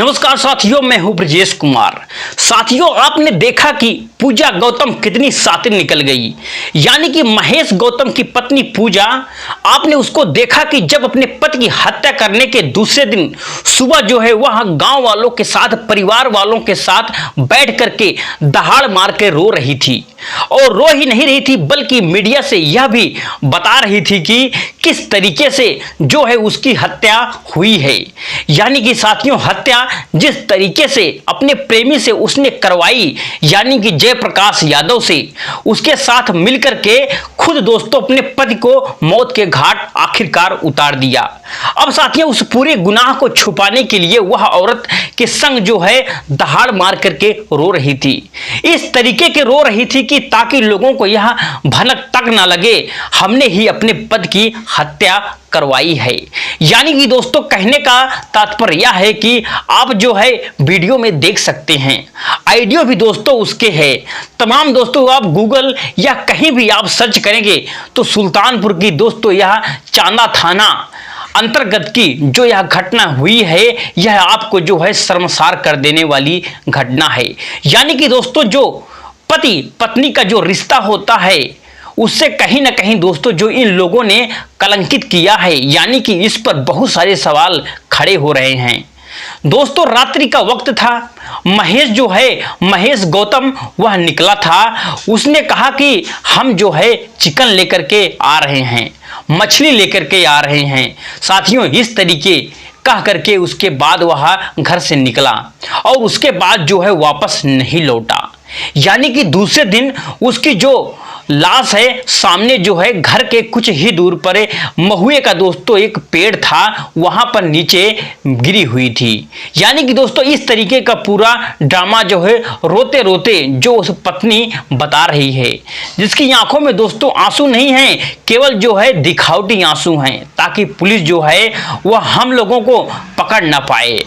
नमस्कार साथियों, मैं हूं ब्रजेश कुमार। साथियों, आपने देखा कि पूजा गौतम कितनी शातिर निकल गई। यानी कि महेश गौतम की पत्नी पूजा, आपने उसको देखा कि जब अपने पति की हत्या करने के दूसरे दिन सुबह जो है वह गांव वालों के साथ, परिवार वालों के साथ बैठ करके दहाड़ मार के रो रही थी। और रो ही नहीं रही थी बल्कि मीडिया से यह भी बता रही थी कि किस तरीके से जो है उसकी हत्या हुई है। यानी कि साथियों, हत्या जिस तरीके से अपने प्रेमी से उसने करवाई, यानी कि जयप्रकाश यादव से, उसके साथ मिलकर के खुद दोस्तों अपने पति को मौत के घाट आखिरकार उतार दिया। अब साथियों, उस पूरे गुनाह को छुपाने के लिए वह औरत के संग जो है दहाड़ मार करके रो रही थी। इस तरीके के रो रही थी कि ताकि लोगों को यह भनक तक ना लगे हमने ही अपने पति की हत्या करवाई है। यानी कि दोस्तों, कहने का तात्पर्य यह है कि आप जो है वीडियो में देख सकते हैं, आइडियो भी दोस्तों उसके है। तमाम दोस्तों आप गूगल या कहीं भी आप सर्च करेंगे तो सुल्तानपुर की दोस्तों यह चांदा थाना अंतर्गत की जो यह घटना हुई है, यह आपको जो है शर्मसार कर देने वाली घटना है। यानी कि दोस्तों, जो पति पत्नी का जो रिश्ता होता है उससे कहीं ना कहीं दोस्तों जो इन लोगों ने कलंकित किया है। यानी कि इस पर बहुत सारे सवाल खड़े हो रहे हैं। दोस्तों, रात्रि का वक्त था। महेश जो है, महेश गौतम वह निकला था। उसने कहा कि हम जो है चिकन लेकर के आ रहे हैं, मछली लेकर के आ रहे हैं। साथियों, इस तरीके कह करके उसके बाद वह घर से निकला और उसके बाद जो है वापस नहीं लौटा। यानी कि दूसरे दिन उसकी जो लाश है सामने जो है घर के कुछ ही दूर पर महुए का दोस्तों एक पेड़ था, वहां पर नीचे गिरी हुई थी। यानी कि दोस्तों इस तरीके का पूरा ड्रामा जो है रोते रोते जो उस पत्नी बता रही है, जिसकी आंखों में दोस्तों आंसू नहीं हैं, केवल जो है दिखावटी आंसू हैं, ताकि पुलिस जो है वह हम लोगों को पकड़ ना पाए,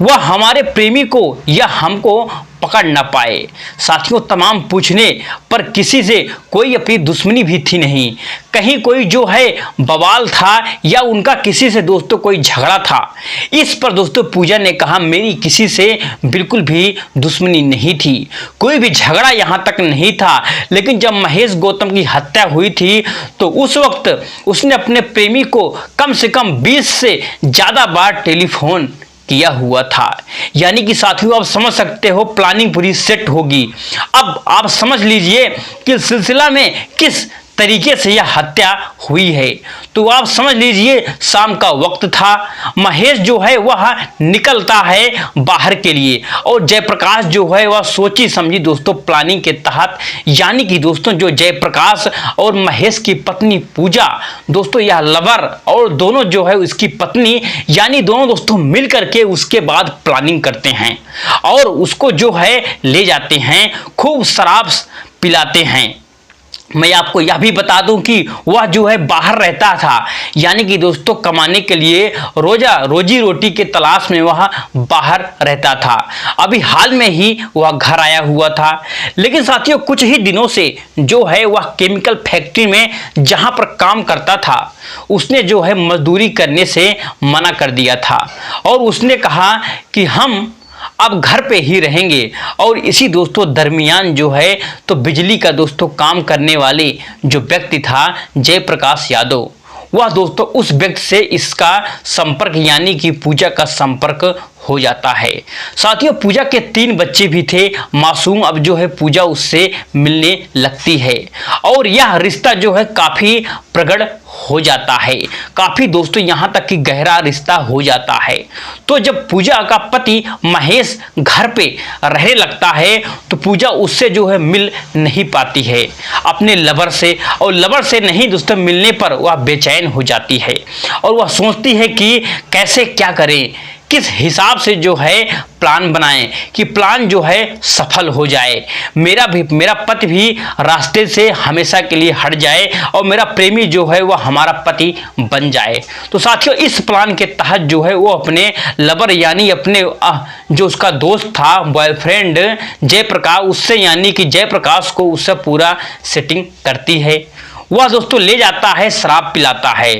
वह हमारे प्रेमी को या हमको पकड़ ना पाए। साथियों, तमाम पूछने पर किसी से कोई अपनी दुश्मनी भी थी नहीं, कहीं कोई जो है बवाल था या उनका किसी से दोस्तों कोई झगड़ा था। इस पर दोस्तों पूजा ने कहा मेरी किसी से बिल्कुल भी दुश्मनी नहीं थी, कोई भी झगड़ा यहाँ तक नहीं था। लेकिन जब महेश गौतम की हत्या हुई थी तो उस वक्त उसने अपने प्रेमी को कम से कम 20 से ज़्यादा बार टेलीफोन किया हुआ था। यानी कि साथियों आप समझ सकते हो प्लानिंग पूरी सेट होगी। अब आप समझ लीजिए कि सिलसिला में किस तरीके से यह हत्या हुई है। तो आप समझ लीजिए शाम का वक्त था, महेश जो है वह निकलता है बाहर के लिए और जयप्रकाश जो है वह सोची समझी दोस्तों प्लानिंग के तहत, यानी कि दोस्तों जो जयप्रकाश और महेश की पत्नी पूजा दोस्तों यह लवर और दोनों जो है उसकी पत्नी, यानी दोनों दोस्तों मिल करके उसके बाद प्लानिंग करते हैं और उसको जो है ले जाते हैं, खूब शराब पिलाते हैं। मैं आपको यह भी बता दूं कि वह जो है बाहर रहता था, यानी कि दोस्तों कमाने के लिए रोजी रोटी के तलाश में वह बाहर रहता था। अभी हाल में ही वह घर आया हुआ था। लेकिन साथियों कुछ ही दिनों से जो है वह केमिकल फैक्ट्री में जहां पर काम करता था उसने जो है मजदूरी करने से मना कर दिया था और उसने कहा कि हम अब घर पे ही रहेंगे। और इसी दोस्तों दरमियान जो है तो बिजली का दोस्तों काम करने वाले जो व्यक्ति था जयप्रकाश यादव, वह दोस्तों उस व्यक्ति से इसका संपर्क यानी कि पूजा का संपर्क हो जाता है। साथियों पूजा के 3 बच्चे भी थे मासूम। अब जो है पूजा उससे मिलने लगती है और यह रिश्ता जो है काफ़ी प्रगाढ़ हो जाता है, काफ़ी दोस्तों यहाँ तक कि गहरा रिश्ता हो जाता है। तो जब पूजा का पति महेश घर पे रहने लगता है तो पूजा उससे जो है मिल नहीं पाती है अपने लवर से, और लवर से नहीं दोस्तों मिलने पर वह बेचैन हो जाती है और वह सोचती है कि कैसे क्या करें, किस हिसाब से जो है प्लान बनाएं कि प्लान जो है सफल हो जाए, मेरा पति भी रास्ते से हमेशा के लिए हट जाए और मेरा प्रेमी जो है वह हमारा पति बन जाए। तो साथियों इस प्लान के तहत जो है वो अपने लवर यानी अपने जो उसका दोस्त था बॉयफ्रेंड जयप्रकाश, उससे यानी कि जयप्रकाश को उससे पूरा सेटिंग करती है। वह दोस्तों ले जाता है, शराब पिलाता है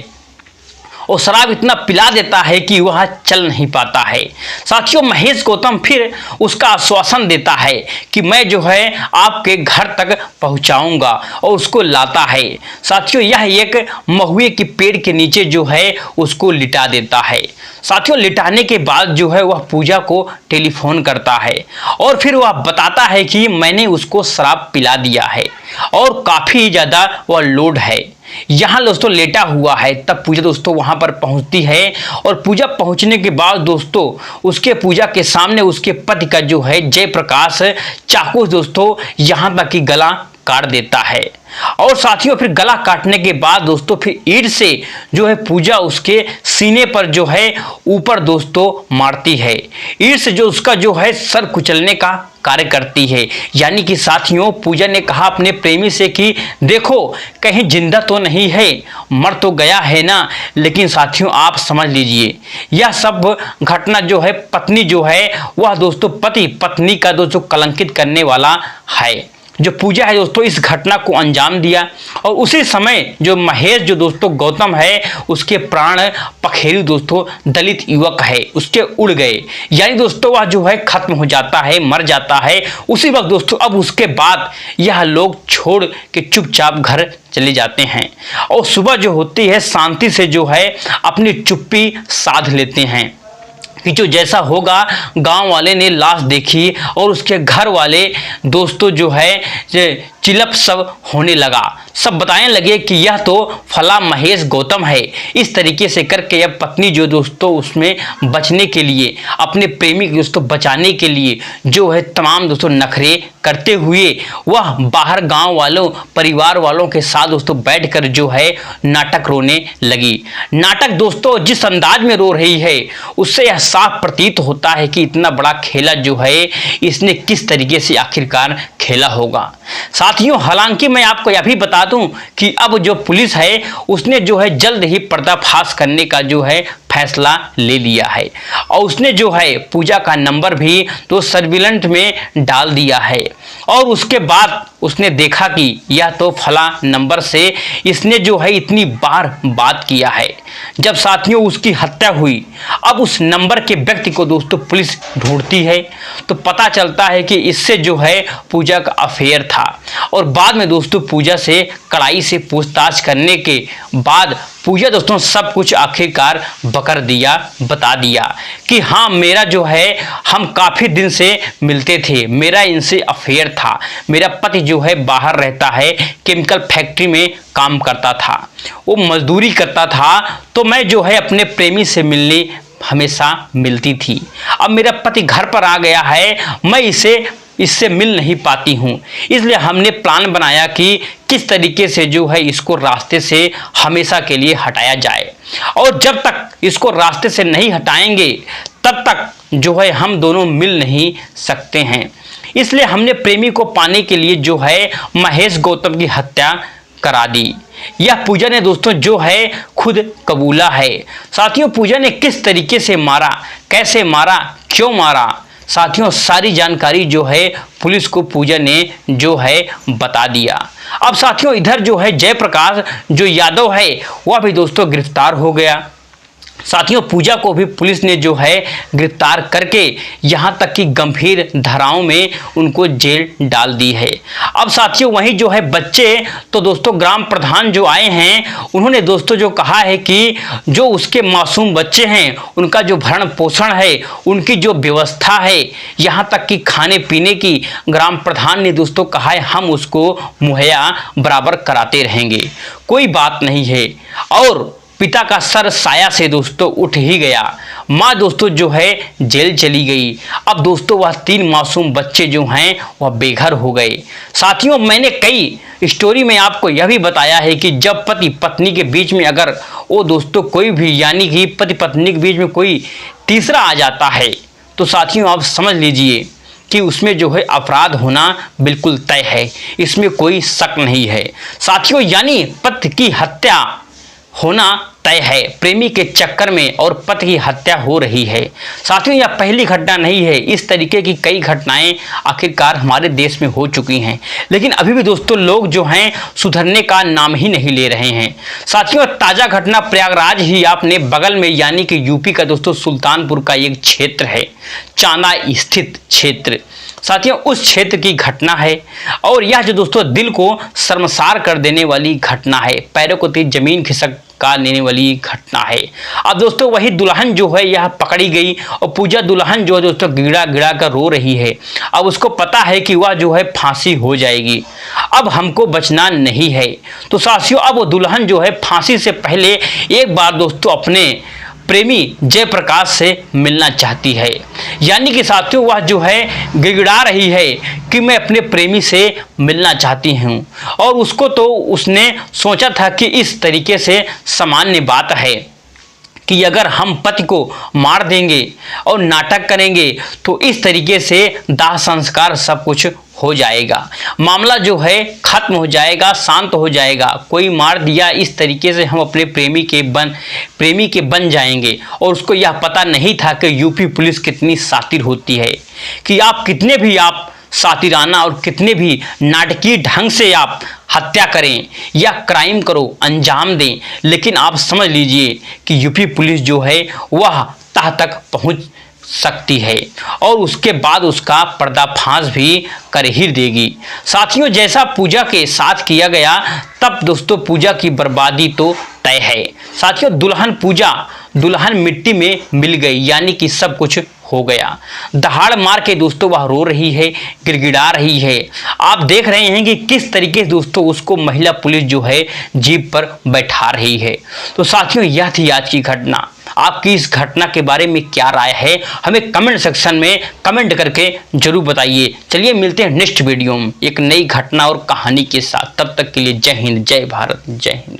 और शराब इतना पिला देता है कि वह चल नहीं पाता है। साथियों, महेश गौतम फिर उसका आश्वासन देता है कि मैं जो है आपके घर तक पहुंचाऊंगा और उसको लाता है। साथियों, यह एक महुए के पेड़ के नीचे जो है उसको लिटा देता है। साथियों, लिटाने के बाद जो है वह पूजा को टेलीफोन करता है और फिर वह बताता है कि मैंने उसको शराब पिला दिया है और काफ़ी ज़्यादा वह लोड है। यहाँ दोस्तों लेटा हुआ है। तब पूजा दोस्तों वहाँ पर पहुँचती है और पूजा पहुँचने के बाद दोस्तों उसके पूजा के सामने उसके पति का जो है जयप्रकाश चाकू दोस्तों यहाँ तक कि गला काट देता है। और साथियों, फिर गला काटने के बाद दोस्तों फिर ईंट से जो है पूजा उसके सीने पर जो है ऊपर दोस्तों मारती है। ईंट से जो उसका जो है सर कुचलने का कार्य करती है। यानी कि साथियों, पूजा ने कहा अपने प्रेमी से कि देखो कहीं जिंदा तो नहीं है, मर तो गया है ना। लेकिन साथियों, आप समझ लीजिए यह सब घटना जो है पत्नी जो है वह दोस्तों पति पत्नी का दोस्तों कलंकित करने वाला है। जो पूजा है दोस्तों इस घटना को अंजाम दिया और उसी समय जो महेश जो दोस्तों गौतम है उसके प्राण पखेरु दोस्तों दलित युवक है उसके उड़ गए। यानी दोस्तों वह जो है खत्म हो जाता है, मर जाता है। उसी वक्त दोस्तों अब उसके बाद यह लोग छोड़ के चुपचाप घर चले जाते हैं और सुबह जो होती है शांति से जो है अपनी चुप्पी साध लेते हैं कि जो जैसा होगा। गांव वाले ने लाश देखी और उसके घर वाले दोस्तों जो है चिलप सब होने लगा। सब बताने लगे कि यह तो फला महेश गौतम है। इस तरीके से करके यह पत्नी जो दोस्तों उसमें बचने के लिए अपने प्रेमी को दोस्तों बचाने के लिए जो है तमाम दोस्तों नखरे करते हुए वह बाहर गांव वालों परिवार वालों के साथ दोस्तों बैठकर जो है नाटक रोने लगी। नाटक दोस्तों जिस अंदाज में रो रही है उससे यह साफ प्रतीत होता है कि इतना बड़ा खेला जो है इसने किस तरीके से आखिरकार खेला होगा। साथियों, हालांकि मैं आपको यह भी बता दूं कि अब जो पुलिस है उसने जो है जल्द ही पर्दाफाश करने का जो है फैसला ले लिया है और उसने जो है पूजा का नंबर भी तो सर्विलेंट में डाल दिया है। और उसके बाद उसने देखा कि यह तो फला नंबर से इसने जो है इतनी बार बात किया है। जब साथियों उसकी हत्या हुई अब उस नंबर के व्यक्ति को दोस्तों पुलिस ढूंढती है तो पता चलता है कि इससे जो है पूजा का अफेयर था। और बाद में दोस्तों पूजा से कड़ाई से पूछताछ करने के बाद पूजा दोस्तों सब कुछ आखिरकार बता दिया कि हाँ मेरा जो है हम काफ़ी दिन से मिलते थे, मेरा इनसे अफेयर था। मेरा पति जो है बाहर रहता है, केमिकल फैक्ट्री में काम करता था, वो मजदूरी करता था, तो मैं जो है अपने प्रेमी से मिलने हमेशा मिलती थी। अब मेरा पति घर पर आ गया है, मैं इससे मिल नहीं पाती हूँ, इसलिए हमने प्लान बनाया कि किस तरीके से जो है इसको रास्ते से हमेशा के लिए हटाया जाए। और जब तक इसको रास्ते से नहीं हटाएंगे तब तक जो है हम दोनों मिल नहीं सकते हैं। इसलिए हमने प्रेमी को पाने के लिए जो है महेश गौतम की हत्या करा दी। यह पूजा ने दोस्तों जो है खुद कबूला है। साथियों, पूजा ने किस तरीके से मारा, कैसे मारा, क्यों मारा, साथियों सारी जानकारी जो है पुलिस को पूजा ने जो है बता दिया। अब साथियों इधर जो है जयप्रकाश जो यादव है वह भी दोस्तों गिरफ्तार हो गया। साथियों पूजा को भी पुलिस ने जो है गिरफ्तार करके यहाँ तक कि गंभीर धाराओं में उनको जेल डाल दी है। अब साथियों वहीं जो है बच्चे तो दोस्तों ग्राम प्रधान जो आए हैं उन्होंने दोस्तों जो कहा है कि जो उसके मासूम बच्चे हैं उनका जो भरण पोषण है, उनकी जो व्यवस्था है, यहाँ तक कि खाने पीने की ग्राम प्रधान ने दोस्तों कहा है हम उसको मुहैया बराबर कराते रहेंगे, कोई बात नहीं है। और पिता का सर साया से दोस्तों उठ ही गया। माँ दोस्तों जो है जेल चली गई। अब दोस्तों वह 3 मासूम बच्चे जो हैं वह बेघर हो गए। साथियों मैंने कई स्टोरी में आपको यह भी बताया है कि जब पति पत्नी के बीच में अगर वो दोस्तों कोई भी यानी कि पति पत्नी के बीच में कोई तीसरा आ जाता है तो साथियों आप समझ लीजिए कि उसमें जो है अपराध होना बिल्कुल तय है, इसमें कोई शक नहीं है। साथियों यानी पति की हत्या होना तय है। प्रेमी के चक्कर में और पति की हत्या हो रही है। साथियों, यह पहली घटना नहीं है, इस तरीके की कई घटनाएं आखिरकार हमारे देश में हो चुकी हैं, लेकिन अभी भी दोस्तों लोग जो हैं सुधरने का नाम ही नहीं ले रहे हैं। साथियों, ताजा घटना प्रयागराज ही आपने बगल में यानी कि यूपी का दोस्तों सुल्तानपुर का एक क्षेत्र है, चांदा स्थित क्षेत्र। साथियों, उस क्षेत्र की घटना है और यह जो दोस्तों दिल को शर्मसार कर देने वाली घटना है, पैरों को तेज जमीन खिसक का लेने वाली घटना है। अब दोस्तों वही दुल्हन जो है यह पकड़ी गई और पूजा दुल्हन जो है दोस्तों गिड़ा गिड़ा कर रो रही है। अब उसको पता है कि वह जो है फांसी हो जाएगी, अब हमको बचना नहीं है। तो साथियों, अब वो दुल्हन जो है फांसी से पहले एक बार दोस्तों अपने प्रेमी जयप्रकाश से मिलना चाहती है। यानी कि साथियों वह जो है गिड़गिड़ा रही है कि मैं अपने प्रेमी से मिलना चाहती हूँ, और उसको तो उसने सोचा था कि इस तरीके से सामान्य बात है कि अगर हम पति को मार देंगे और नाटक करेंगे तो इस तरीके से दाह संस्कार सब कुछ हो जाएगा, मामला जो है खत्म हो जाएगा, शांत हो जाएगा। कोई मार दिया इस तरीके से हम अपने प्रेमी के बन जाएंगे। और उसको यह पता नहीं था कि यूपी पुलिस कितनी शातिर होती है, कि आप कितने भी आप शातिराना और कितने भी नाटकीय ढंग से आप हत्या करें या क्राइम करो अंजाम दें, लेकिन आप समझ लीजिए कि यूपी पुलिस जो है वह तह तक पहुंच सकती है और उसके बाद उसका पर्दाफाश भी कर ही देगी। साथियों, जैसा पूजा के साथ किया गया तब दोस्तों पूजा की बर्बादी तो तय है। साथियों, दुल्हन मिट्टी में मिल गई, यानी कि सब कुछ हो गया। दहाड़ मार के दोस्तों वह रो रही है, गिड़गिड़ा रही है। आप देख रहे हैं कि किस तरीके से दोस्तों उसको महिला पुलिस जो है जीप पर बैठा रही है। तो साथियों, यह थी आज की घटना। आपकी इस घटना के बारे में क्या राय है, हमें कमेंट सेक्शन में कमेंट करके जरूर बताइए। चलिए मिलते हैं नेक्स्ट वीडियो में एक नई घटना और कहानी के साथ। तब तक के लिए जय हिंद, जय भारत, जय हिंद।